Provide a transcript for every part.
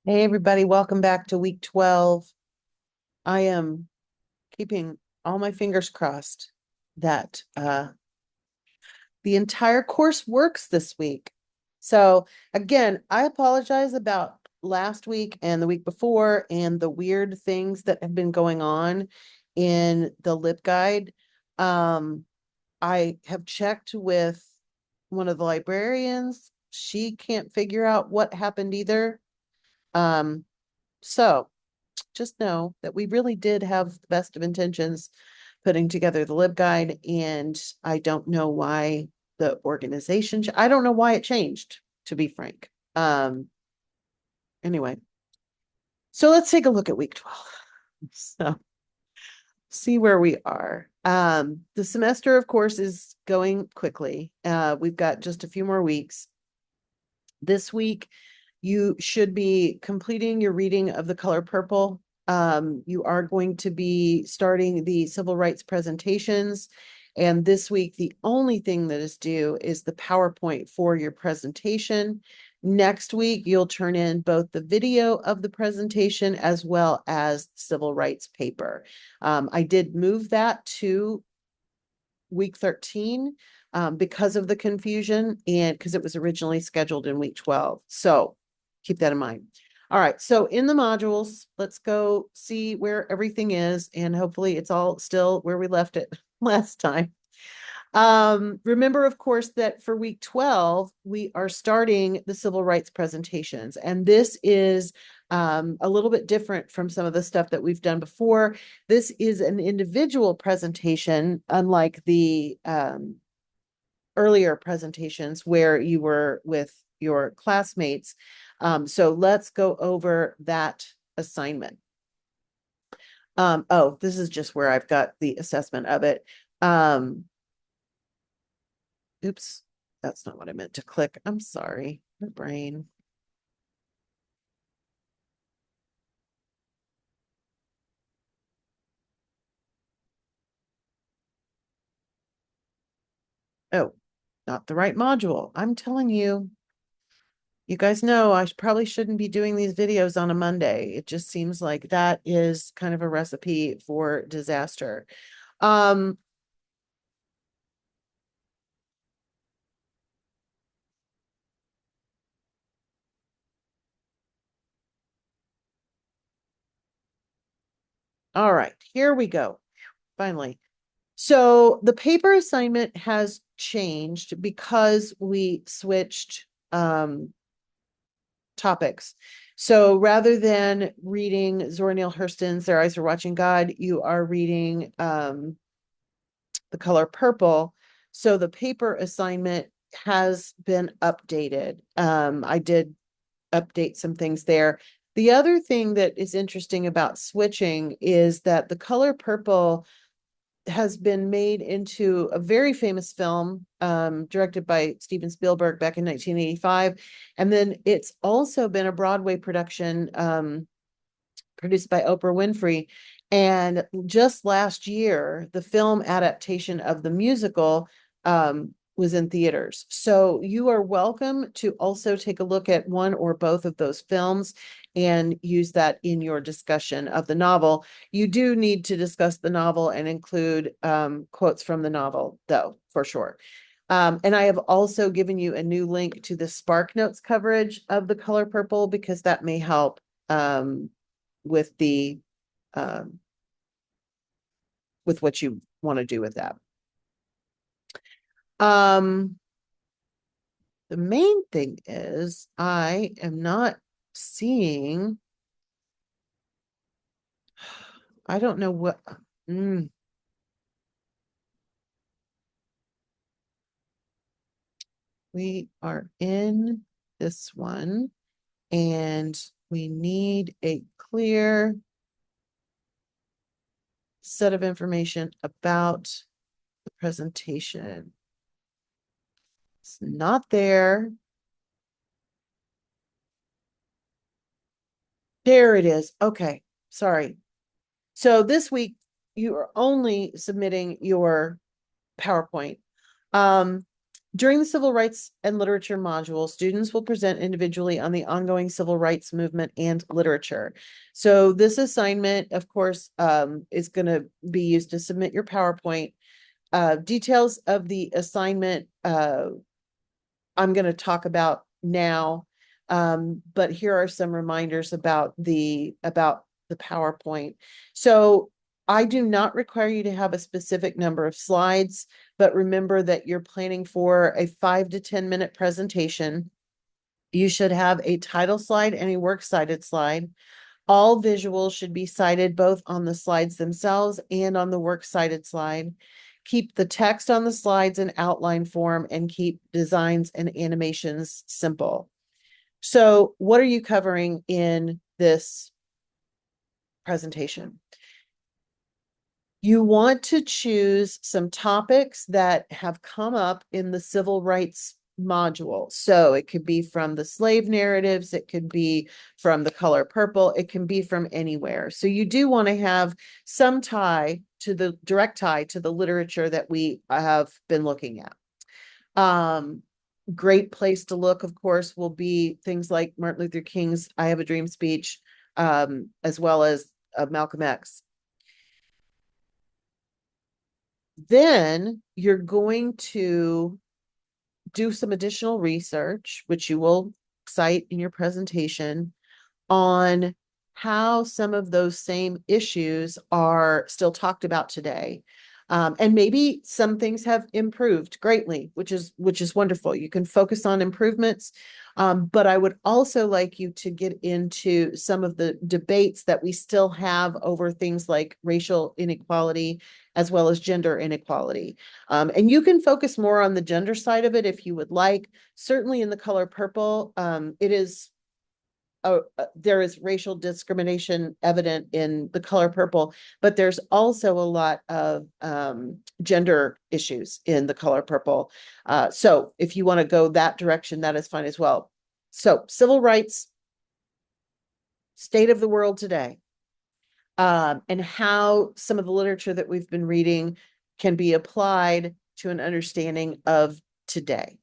Hey, everybody, welcome back to week 12. I am keeping all my fingers crossed that the entire course works this week. So, again, I apologize about last week and the week before and the weird things that have been going on in the LIT guide. Um, I have checked with one of the librarians. She can't figure out what happened either. Um, so just know that we really did have the best of intentions putting together the LibGuide, and I don't know why the organization, I don't know why it changed, to be frank. Anyway, so let's take a look at week 12. So see where we are. The semester, of course, is going quickly. We've got just a few more weeks. This week, you should be completing your reading of The Color Purple. You are going to be starting the civil rights presentations. And this week, the only thing that is due is the PowerPoint for your presentation. Next week, you'll turn in both the video of the presentation as well as the civil rights paper. I did move that to week 13 because of the confusion and because it was originally scheduled in week 12. So keep that in mind. All right, so in the modules, let's go see where everything is, and hopefully it's all still where we left it last time. Remember, of course, that for week 12, we are starting the civil rights presentations, and this is a little bit different from some of the stuff that we've done before. This is an individual presentation, unlike the earlier presentations where you were with your classmates. So let's go over that assignment. Oh, this is just where I've got the assessment of it. Oops, that's not what I meant to click. I'm sorry, my brain. Oh, not the right module. I'm telling you, you guys know I probably shouldn't be doing these videos on a Monday. It just seems like that is kind of a recipe for disaster. Um, all right, here we go. Finally. So the paper assignment has changed because we switched topics. So rather than reading Zora Neale Hurston's Their Eyes Are Watching God, you are reading The Color Purple. So the paper assignment has been updated. I did update some things there. The other thing that is interesting about switching is that The Color Purple has been made into a very famous film, directed by Steven Spielberg back in 1985. And then it's also been a Broadway production, produced by Oprah Winfrey. And just last year, the film adaptation of the musical was in theaters. So you are welcome to also take a look at one or both of those films and use that in your discussion of the novel. You do need to discuss the novel and include quotes from the novel, though, for sure. And I have also given you a new link to the Spark Notes coverage of The Color Purple because that may help with the um, with what you want to do with that. Um, the main thing is I am not seeing. I don't know what. Mm, we are in this one, and we need a clear set of information about the presentation. It's not there. There it is. Okay. Sorry. So this week you are only submitting your PowerPoint. Um, During the Civil Rights and Literature module, students will present individually on the ongoing civil rights movement and literature. So this assignment, of course, is going to be used to submit your PowerPoint. Details of the assignment, I'm going to talk about now, but here are some reminders about the PowerPoint. So I do not require you to have a specific number of slides, but remember that you're planning for a 5 to 10 minute presentation. You should have a title slide and a works cited slide. All visuals should be cited both on the slides themselves and on the works cited slide. Keep the text on the slides in outline form and keep designs and animations simple. So what are you covering in this presentation? You want to choose some topics that have come up in the civil rights module. So it could be from the slave narratives, it could be from The Color Purple, it can be from anywhere. So you do want to have some direct tie to the literature that we have been looking at. Great place to look, of course, will be things like Martin Luther King's I Have a Dream speech, as well as Malcolm X. Then you're going to do some additional research, which you will cite in your presentation, on how some of those same issues are still talked about today. And maybe some things have improved greatly, which is wonderful. You can focus on improvements, but I would also like you to get into some of the debates that we still have over things like racial inequality as well as gender inequality. And you can focus more on the gender side of it if you would like. Certainly in The Color Purple, it is there is racial discrimination evident in The Color Purple, but there's also a lot of gender issues in The Color Purple. So if you want to go that direction, that is fine as well. So civil rights, state of the world today, and how some of the literature that we've been reading can be applied to an understanding of today.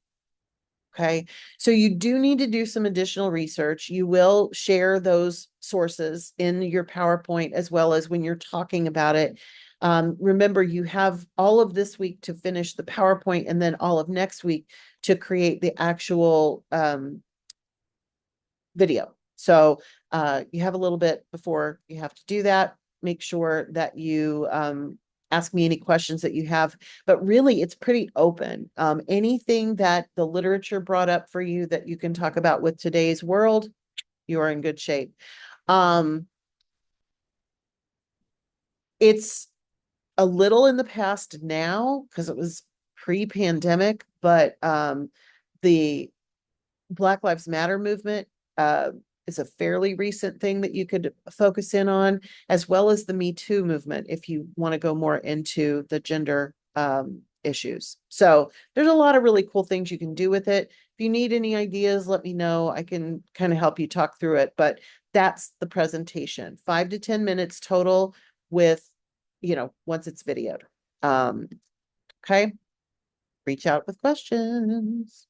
Okay, so you do need to do some additional research. You will share those sources in your PowerPoint as well as when you're talking about it. Remember, you have all of this week to finish the PowerPoint and then all of next week to create the actual video. So you have a little bit before you have to do that. Make sure that you ask me any questions that you have, but really it's pretty open. Anything that the literature brought up for you that you can talk about with today's world, you are in good shape. It's a little in the past now because it was pre-pandemic, but the Black Lives Matter movement is a fairly recent thing that you could focus in on, as well as the Me Too movement, if you want to go more into the gender issues. So there's a lot of really cool things you can do with it. If you need any ideas, let me know. I can kind of help you talk through it, but that's the presentation. 5 to 10 minutes total with, once it's videoed. Okay. Reach out with questions.